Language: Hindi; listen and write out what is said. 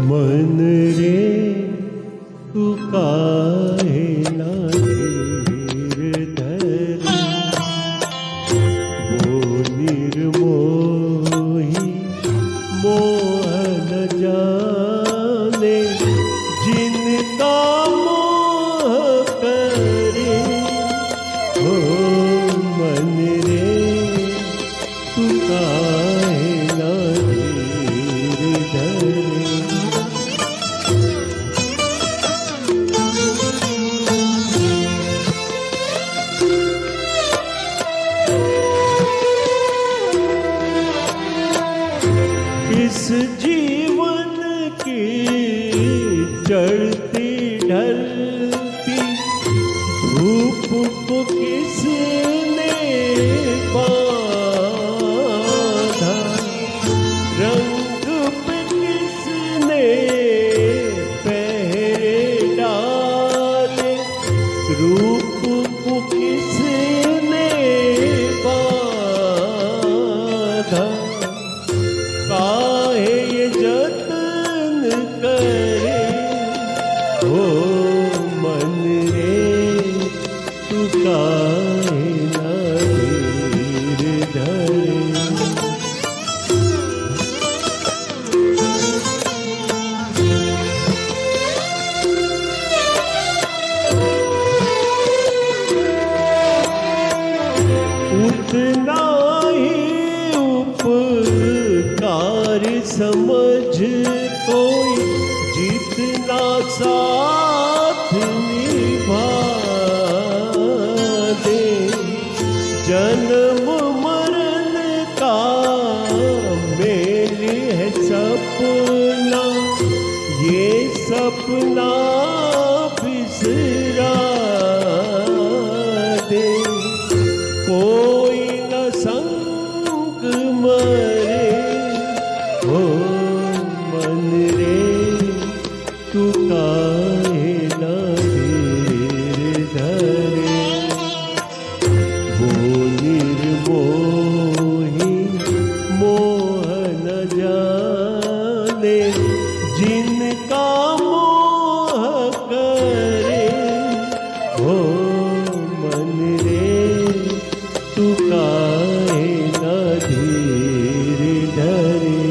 मन रे तू काहे ना धीर धरी, वो निर्मोही मोह न जाने, जिनका मोह करे। हो मन रे तू काहे ना धीर धरी। इस जीवन की चढ़ती ढलती धूप को किसने बांधा, रंग पे किसने पहरे डाले, रूप को किसने बांधा। काहे ये जतन करे, हो मन रे तू काहे ना धीर धरे। उतना ही उपकार समझ कोई, जितना साथ निभा दे। जन्म मरण का मेल है सपना, ये सपना बिसरा दे। कोई न संग मरे, हो मन रे तू काहे ना धीर धरे। वो निर्मोही मोह न जाने, जिनका मोह करे। हो मन रे तू काहे ना धीर धरे।